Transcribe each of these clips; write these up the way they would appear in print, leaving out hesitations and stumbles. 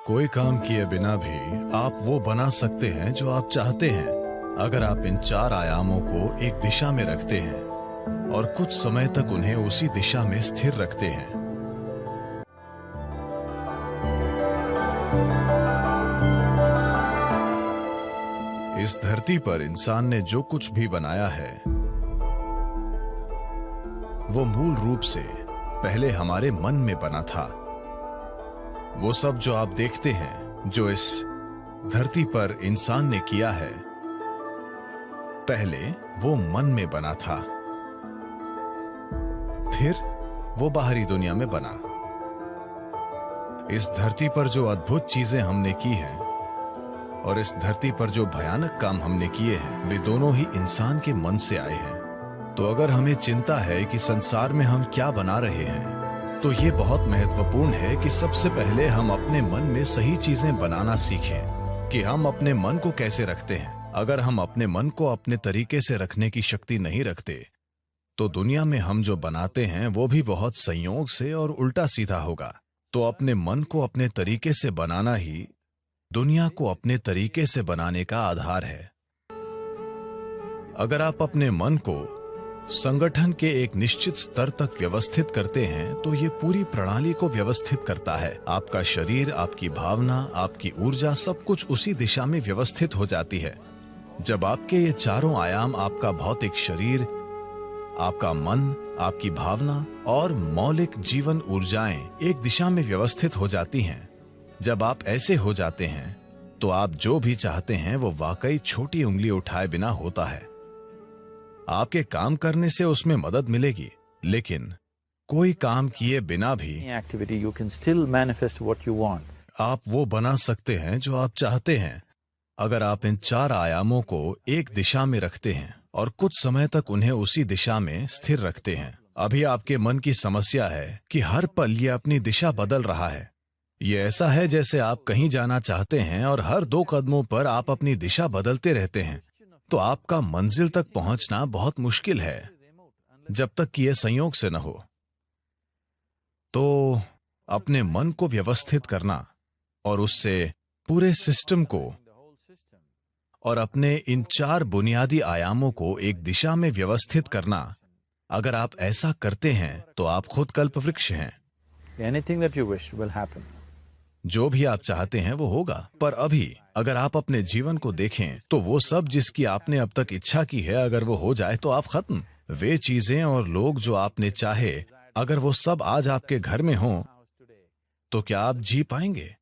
कोई काम किए बिना भी आप वो बना सकते हैं जो आप चाहते हैं, अगर आप इन चार आयामों को एक दिशा में रखते हैं और कुछ समय तक उन्हें उसी दिशा में स्थिर रखते हैं। इस धरती पर इंसान ने जो कुछ भी बनाया है वो मूल रूप से पहले हमारे मन में बना था। वो सब जो आप देखते हैं, जो इस धरती पर इंसान ने किया है, पहले वो मन में बना था, फिर वो बाहरी दुनिया में बना। इस धरती पर जो अद्भुत चीजें हमने की हैं और इस धरती पर जो भयानक काम हमने किए हैं, वे दोनों ही इंसान के मन से आए हैं। तो अगर हमें चिंता है कि संसार में हम क्या बना रहे हैं, तो ये बहुत महत्वपूर्ण है कि सबसे पहले हम अपने मन में सही चीजें बनाना सीखें कि हम अपने मन को कैसे रखते हैं। अगर हम अपने मन को अपने तरीके से रखने की शक्ति नहीं रखते, तो दुनिया में हम जो बनाते हैं वो भी बहुत संयोग से और उल्टा सीधा होगा। तो अपने मन को अपने तरीके से बनाना ही दुनिया को अपने तरीके से बनाने का आधार है। अगर आप अपने मन को संगठन के एक निश्चित स्तर तक व्यवस्थित करते हैं, तो ये पूरी प्रणाली को व्यवस्थित करता है। आपका शरीर, आपकी भावना, आपकी ऊर्जा, सब कुछ उसी दिशा में व्यवस्थित हो जाती है। जब आपके ये चारों आयाम, आपका भौतिक शरीर, आपका मन, आपकी भावना और मौलिक जीवन ऊर्जाएं एक दिशा में व्यवस्थित हो जाती हैं, जब आप ऐसे हो जाते हैं, तो आप जो भी चाहते हैं वो वाकई छोटी उंगली उठाए बिना होता है। आपके काम करने से उसमें मदद मिलेगी, लेकिन कोई काम किए बिना भी आप वो बना सकते हैं जो आप चाहते हैं, अगर आप इन चार आयामों को एक दिशा में रखते हैं और कुछ समय तक उन्हें उसी दिशा में स्थिर रखते हैं। अभी आपके मन की समस्या है कि हर पल ये अपनी दिशा बदल रहा है। ये ऐसा है जैसे आप कहीं जाना चाहते हैं और हर 2 कदमों पर आप अपनी दिशा बदलते रहते हैं, तो आपका मंजिल तक पहुंचना बहुत मुश्किल है, जब तक कि यह संयोग से न हो। तो अपने मन को व्यवस्थित करना और उससे पूरे सिस्टम को और अपने इन 4 बुनियादी आयामों को एक दिशा में व्यवस्थित करना, अगर आप ऐसा करते हैं तो आप खुद कल्पवृक्ष हैं। Anything that you wish will happen. जो भी आप चाहते हैं वो होगा। पर अभी अगर आप अपने जीवन को देखें, तो वो सब जिसकी आपने अब तक इच्छा की है, अगर वो हो जाए तो आप खत्म। वे चीजें और लोग जो आपने चाहे, अगर वो सब आज आपके घर में हों, तो क्या आप जी पाएंगे?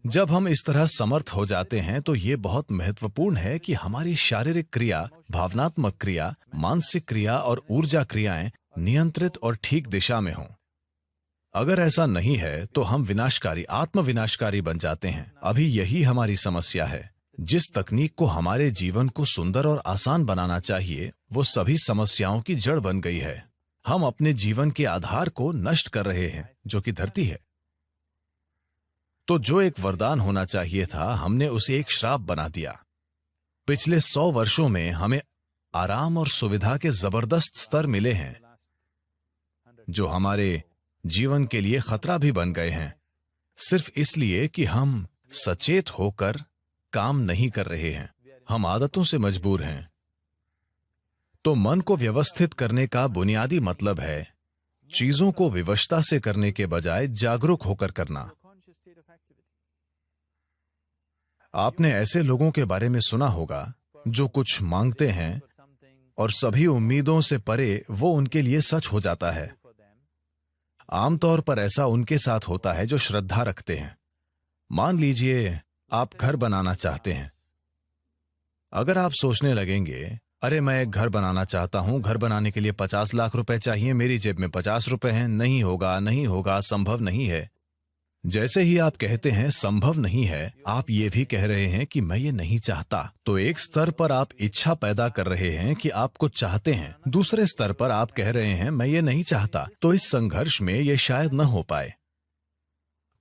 जब हम इस तरह समर्थ हो जाते हैं, तो ये बहुत महत्वपूर्ण है कि हमारी शारीरिक क्रिया, भावनात्मक क्रिया, मानसिक क्रिया और ऊर्जा क्रियाएं नियंत्रित और ठीक दिशा में हों। अगर ऐसा नहीं है तो हम विनाशकारी, आत्मविनाशकारी बन जाते हैं। अभी यही हमारी समस्या है। जिस तकनीक को हमारे जीवन को सुंदर और आसान बनाना चाहिए, वो सभी समस्याओं की जड़ बन गई है। हम अपने जीवन के आधार को नष्ट कर रहे हैं, जो कि धरती है। तो जो एक वरदान होना चाहिए था, हमने उसे एक श्राप बना दिया। पिछले 100 वर्षों में हमें आराम और सुविधा के जबरदस्त स्तर मिले हैं, जो हमारे जीवन के लिए खतरा भी बन गए हैं, सिर्फ इसलिए कि हम सचेत होकर काम नहीं कर रहे हैं। हम आदतों से मजबूर हैं। तो मन को व्यवस्थित करने का बुनियादी मतलब है चीजों को विवशता से करने के बजाय जागरूक होकर करना। आपने ऐसे लोगों के बारे में सुना होगा जो कुछ मांगते हैं और सभी उम्मीदों से परे वो उनके लिए सच हो जाता है। आमतौर पर ऐसा उनके साथ होता है जो श्रद्धा रखते हैं। मान लीजिए आप घर बनाना चाहते हैं। अगर आप सोचने लगेंगे, अरे मैं एक घर बनाना चाहता हूं, घर बनाने के लिए 50 लाख रुपए चाहिए, मेरी जेब में 50 रुपए हैं, नहीं होगा, नहीं होगा, संभव नहीं है। जैसे ही आप कहते हैं संभव नहीं है, आप ये भी कह रहे हैं कि मैं ये नहीं चाहता। तो एक स्तर पर आप इच्छा पैदा कर रहे हैं कि आप कुछ चाहते हैं, दूसरे स्तर पर आप कह रहे हैं मैं ये नहीं चाहता। तो इस संघर्ष में ये शायद न हो पाए।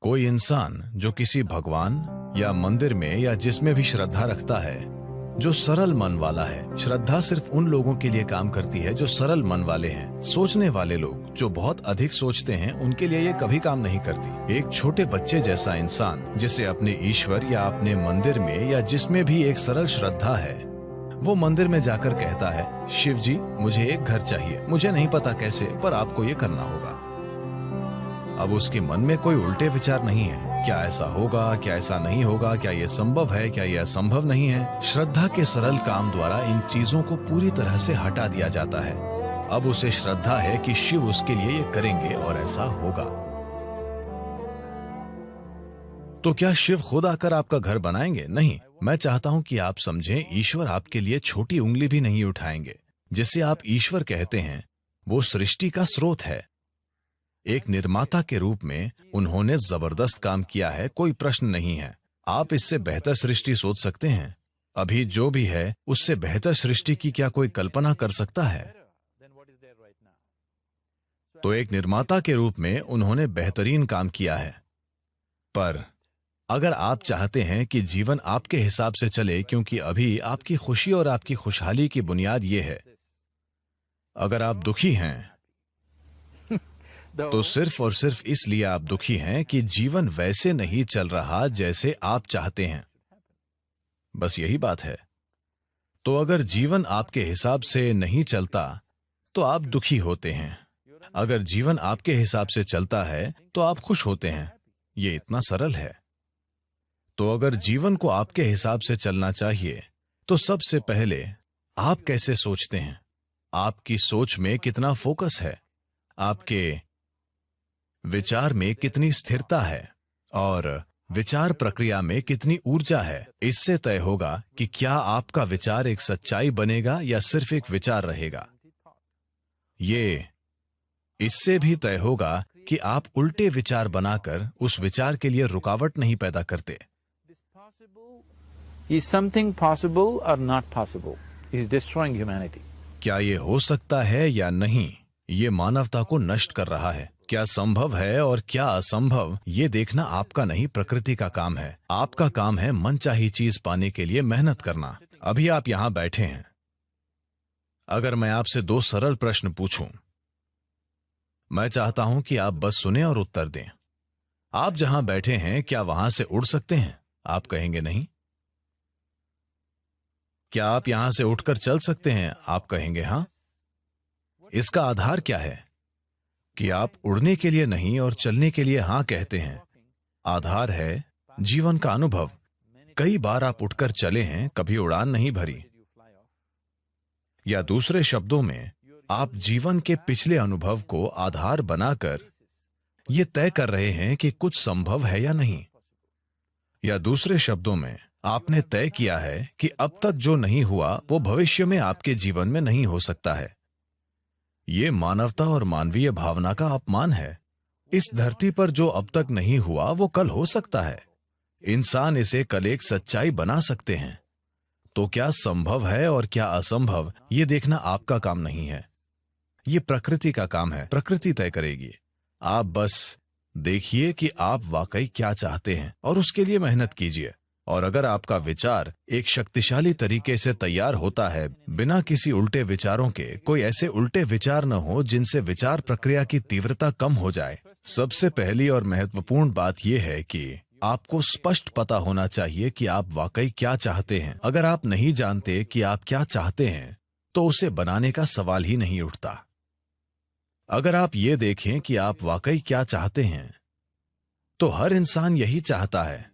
कोई इंसान जो किसी भगवान या मंदिर में या जिसमें भी श्रद्धा रखता है, जो सरल मन वाला है। श्रद्धा सिर्फ उन लोगों के लिए काम करती है जो सरल मन वाले हैं। सोचने वाले लोग जो बहुत अधिक सोचते हैं, उनके लिए ये कभी काम नहीं करती। एक छोटे बच्चे जैसा इंसान जिसे अपने ईश्वर या अपने मंदिर में या जिसमें भी एक सरल श्रद्धा है, वो मंदिर में जाकर कहता है, शिव जी मुझे एक घर चाहिए, मुझे नहीं पता कैसे, पर आपको ये करना होगा। अब उसके मन में कोई उल्टे विचार नहीं है, क्या ऐसा होगा, क्या ऐसा नहीं होगा, क्या ये संभव है, क्या ये असंभव नहीं है। श्रद्धा के सरल काम द्वारा इन चीजों को पूरी तरह से हटा दिया जाता है। अब उसे श्रद्धा है कि शिव उसके लिए ये करेंगे और ऐसा होगा। तो क्या शिव खुद आकर आपका घर बनाएंगे? नहीं। मैं चाहता हूं कि आप समझें, ईश्वर आपके लिए छोटी उंगली भी नहीं उठाएंगे। जिसे आप ईश्वर कहते हैं वो सृष्टि का स्रोत है। एक निर्माता के रूप में उन्होंने जबरदस्त काम किया है, कोई प्रश्न नहीं है। आप इससे बेहतर सृष्टि सोच सकते हैं? अभी जो भी है उससे बेहतर सृष्टि की क्या कोई कल्पना कर सकता है? तो एक निर्माता के रूप में उन्होंने बेहतरीन काम किया है। पर अगर आप चाहते हैं कि जीवन आपके हिसाब से चले, क्योंकि अभी आपकी खुशी और आपकी खुशहाली की बुनियाद ये है, अगर आप दुखी हैं तो सिर्फ और सिर्फ इसलिए आप दुखी हैं कि जीवन वैसे नहीं चल रहा जैसे आप चाहते हैं। बस यही बात है। तो अगर जीवन आपके हिसाब से नहीं चलता तो आप दुखी होते हैं। अगर जीवन आपके हिसाब से चलता है तो आप खुश होते हैं। ये इतना सरल है। तो अगर जीवन को आपके हिसाब से चलना चाहिए तो सबसे पहले आप कैसे सोचते हैं, आपकी सोच में कितना फोकस है, आपके विचार में कितनी स्थिरता है और विचार प्रक्रिया में कितनी ऊर्जा है, इससे तय होगा कि क्या आपका विचार एक सच्चाई बनेगा या सिर्फ एक विचार रहेगा। ये इससे भी तय होगा कि आप उल्टे विचार बनाकर उस विचार के लिए रुकावट नहीं पैदा करते। Is something possible or not possible? Is destroying humanity. क्या ये हो सकता है या नहीं, ये मानवता को नष्ट कर रहा है। क्या संभव है और क्या असंभव, ये देखना आपका नहीं, प्रकृति का काम है। आपका काम है मनचाही चीज पाने के लिए मेहनत करना। अभी आप यहां बैठे हैं। अगर मैं आपसे दो सरल प्रश्न पूछूं, मैं चाहता हूं कि आप बस सुने और उत्तर दें। आप जहां बैठे हैं क्या वहां से उड़ सकते हैं? आप कहेंगे नहीं। क्या आप यहां से उठकर चल सकते हैं? आप कहेंगे हां। इसका आधार क्या है कि आप उड़ने के लिए नहीं और चलने के लिए हां कहते हैं? आधार है जीवन का अनुभव। कई बार आप उठकर चले हैं, कभी उड़ान नहीं भरी। या दूसरे शब्दों में, आप जीवन के पिछले अनुभव को आधार बनाकर यह तय कर रहे हैं कि कुछ संभव है या नहीं। या दूसरे शब्दों में, आपने तय किया है कि अब तक जो नहीं हुआ वो भविष्य में आपके जीवन में नहीं हो सकता है। ये मानवता और मानवीय भावना का अपमान है। इस धरती पर जो अब तक नहीं हुआ वो कल हो सकता है। इंसान इसे कल एक सच्चाई बना सकते हैं। तो क्या संभव है और क्या असंभव, ये देखना आपका काम नहीं है। ये प्रकृति का काम है। प्रकृति तय करेगी। आप बस देखिए कि आप वाकई क्या चाहते हैं और उसके लिए मेहनत कीजिए। और अगर आपका विचार एक शक्तिशाली तरीके से तैयार होता है, बिना किसी उल्टे विचारों के, कोई ऐसे उल्टे विचार न हो जिनसे विचार प्रक्रिया की तीव्रता कम हो जाए। सबसे पहली और महत्वपूर्ण बात यह है कि आपको स्पष्ट पता होना चाहिए कि आप वाकई क्या चाहते हैं। अगर आप नहीं जानते कि आप क्या चाहते हैं तो उसे बनाने का सवाल ही नहीं उठता। अगर आप ये देखें कि आप वाकई क्या चाहते हैं तो हर इंसान यही चाहता है।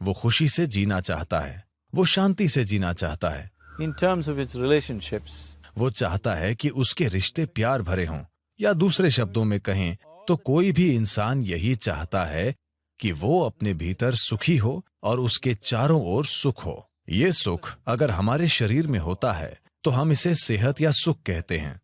वो खुशी से जीना चाहता है, वो शांति से जीना चाहता है। In terms of its relationships, वो चाहता है कि उसके रिश्ते प्यार भरे हों। या दूसरे शब्दों में कहें तो कोई भी इंसान यही चाहता है कि वो अपने भीतर सुखी हो और उसके चारों ओर सुख हो। ये सुख अगर हमारे शरीर में होता है तो हम इसे सेहत या सुख कहते हैं।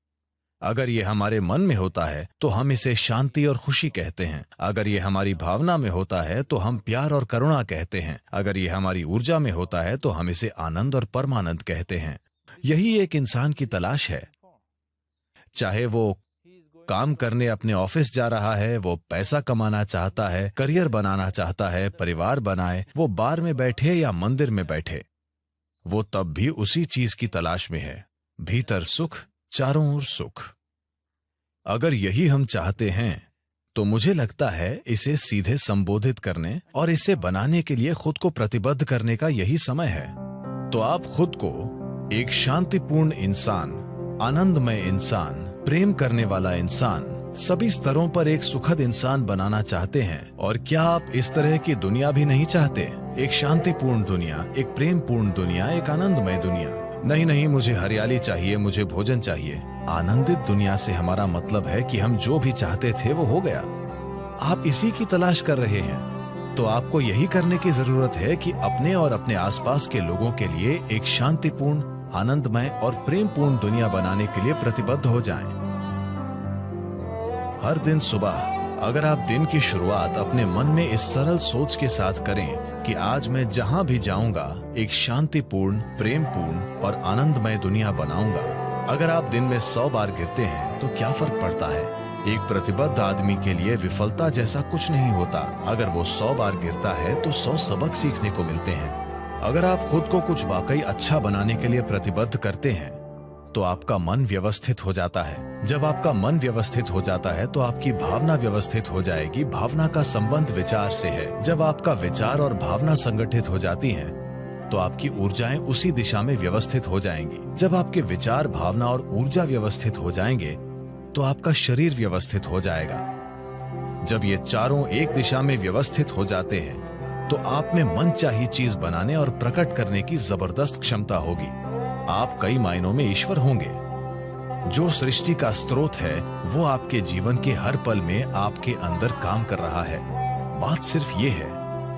अगर ये हमारे मन में होता है तो हम इसे शांति और खुशी कहते हैं। अगर ये हमारी भावना में होता है तो हम प्यार और करुणा कहते हैं। अगर ये हमारी ऊर्जा में होता है तो हम इसे आनंद और परमानंद कहते हैं। यही एक इंसान की तलाश है। चाहे वो काम करने अपने ऑफिस जा रहा है, वो पैसा कमाना चाहता है, करियर बनाना चाहता है, परिवार बनाए, वो बार में बैठे या मंदिर में बैठे। वो तब भी उसी चीज की तलाश में है, भीतर सुख, चारों ओर सुख। अगर यही हम चाहते हैं तो मुझे लगता है इसे सीधे संबोधित करने और इसे बनाने के लिए खुद को प्रतिबद्ध करने का यही समय है। तो आप खुद को एक शांतिपूर्ण इंसान, आनंदमय इंसान, प्रेम करने वाला इंसान, सभी स्तरों पर एक सुखद इंसान बनाना चाहते हैं। और क्या आप इस तरह की दुनिया भी नहीं चाहते? एक शांतिपूर्ण दुनिया, एक प्रेमपूर्ण दुनिया, एक आनंदमय दुनिया। नहीं नहीं, मुझे हरियाली चाहिए, मुझे भोजन चाहिए। आनंदित दुनिया से हमारा मतलब है कि हम जो भी चाहते थे वो हो गया। आप इसी की तलाश कर रहे हैं, तो आपको यही करने की जरूरत है कि अपने और अपने आसपास के लोगों के लिए एक शांतिपूर्ण, आनंदमय और प्रेमपूर्ण दुनिया बनाने के लिए प्रतिबद्ध हो जाएं। हर दिन सुबह अगर आप दिन की शुरुआत अपने मन में इस सरल सोच के साथ करें कि आज मैं जहां भी जाऊंगा एक शांतिपूर्ण, प्रेमपूर्ण और आनंदमय दुनिया बनाऊंगा। अगर आप दिन में 100 बार गिरते हैं तो क्या फर्क पड़ता है? एक प्रतिबद्ध आदमी के लिए विफलता जैसा कुछ नहीं होता। अगर वो 100 बार गिरता है तो 100 सबक सीखने को मिलते हैं। अगर आप खुद को कुछ वाकई अच्छा बनाने के लिए प्रतिबद्ध करते हैं तो आपका मन व्यवस्थित हो जाता है। जब आपका मन व्यवस्थित हो जाता है तो आपकी भावना व्यवस्थित हो जाएगी। भावना का संबंध विचार से है। जब आपका विचार और भावना संगठित हो जाती हैं, तो आपकी ऊर्जाएं उसी दिशा में व्यवस्थित हो जाएंगी। जब आपके विचार, भावना और ऊर्जा व्यवस्थित हो जाएंगे, तो आपका शरीर व्यवस्थित हो जाएगा। जब ये चारों एक दिशा में व्यवस्थित हो जाते हैं, तो आप में मनचाही चीज बनाने और प्रकट करने की जबरदस्त क्षमता होगी। आप कई मायनों में ईश्वर होंगे। जो सृष्टि का स्रोत है वो आपके जीवन के हर पल में आपके अंदर काम कर रहा है। बात सिर्फ ये है,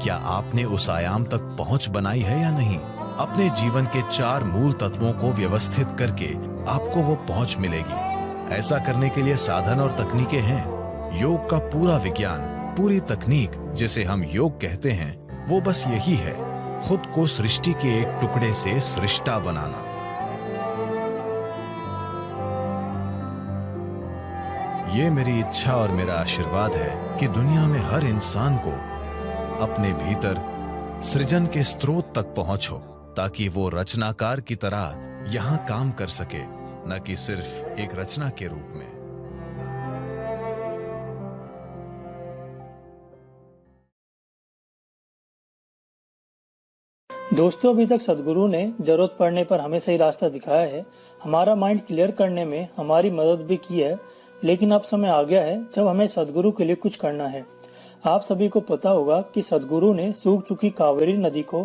क्या आपने उस आयाम तक पहुंच बनाई है या नहीं? अपने जीवन के 4 मूल तत्वों को व्यवस्थित करके आपको वो पहुंच मिलेगी। ऐसा करने के लिए साधन और तकनीकें हैं। योग का पूरा विज्ञान, पूरी तकनीक जिसे हम योग कहते हैं, वो बस यही है, खुद को सृष्टि के एक टुकड़े से सृष्टा बनाना। ये मेरी इच्छा और मेरा आशीर्वाद है कि दुनिया में हर इंसान को अपने भीतर सृजन के स्रोत तक पहुंच हो, ताकि वो रचनाकार की तरह यहां काम कर सके, न कि सिर्फ एक रचना के रूप में। दोस्तों, अभी तक सदगुरु ने जरूरत पड़ने पर हमें सही रास्ता दिखाया है, हमारा माइंड क्लियर करने में हमारी मदद भी की है। लेकिन अब समय आ गया है जब हमें सदगुरु के लिए कुछ करना है। आप सभी को पता होगा कि सदगुरु ने सूख चुकी कावेरी नदी को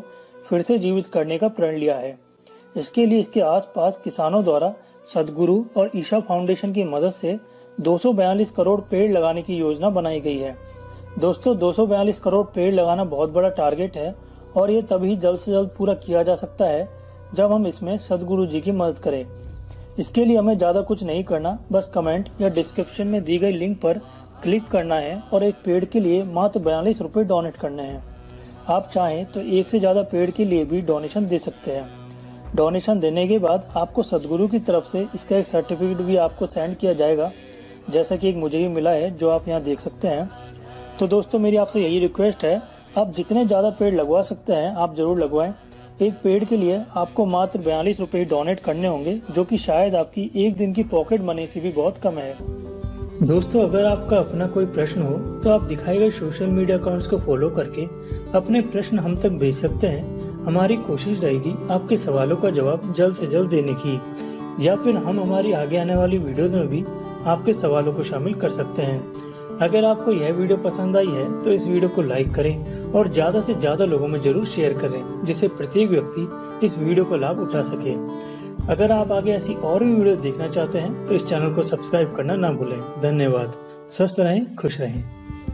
फिर से जीवित करने का प्रण लिया है। इसके लिए इसके आसपास किसानों द्वारा सदगुरु और ईशा फाउंडेशन की मदद से 242 करोड़ पेड़ लगाने की योजना बनाई गई है। दोस्तों, 242 करोड़ पेड़ लगाना बहुत बड़ा टारगेट है और ये तभी जल्द से जल्द पूरा किया जा सकता है जब हम इसमें सदगुरु जी की मदद करें। इसके लिए हमें ज्यादा कुछ नहीं करना, बस कमेंट या डिस्क्रिप्शन में दी गई लिंक पर क्लिक करना है और एक पेड़ के लिए मात्र 42 रुपए डोनेट करने हैं। आप चाहें तो एक से ज्यादा पेड़ के लिए भी डोनेशन दे सकते हैं। डोनेशन देने के बाद आपको सदगुरु की तरफ से इसका एक सर्टिफिकेट भी आपको सेंड किया जाएगा, जैसा कि एक मुझे भी मिला है जो आप यहाँ देख सकते हैं। तो दोस्तों, मेरी आपसे यही रिक्वेस्ट है, आप जितने ज्यादा पेड़ लगवा सकते हैं आप जरूर लगवाएं। एक पेड़ के लिए आपको मात्र 42 रुपए डोनेट करने होंगे, जो कि शायद आपकी एक दिन की पॉकेट मनी से भी बहुत कम है। दोस्तों, अगर आपका अपना कोई प्रश्न हो तो आप दिखाए गए सोशल मीडिया अकाउंट्स को फॉलो करके अपने प्रश्न हम तक भेज सकते हैं। हमारी कोशिश रहेगी आपके सवालों का जवाब जल्द से जल्द देने की, या फिर हम हमारी आगे आने वाली वीडियोज में भी आपके सवालों को शामिल कर सकते हैं। अगर आपको यह वीडियो पसंद आई है तो इस वीडियो को लाइक करें और ज्यादा से ज्यादा लोगों में जरूर शेयर करें, जिससे प्रत्येक व्यक्ति इस वीडियो का लाभ उठा सके। अगर आप आगे ऐसी और भी वीडियो देखना चाहते हैं तो इस चैनल को सब्सक्राइब करना ना भूलें। धन्यवाद। स्वस्थ रहें, खुश रहें।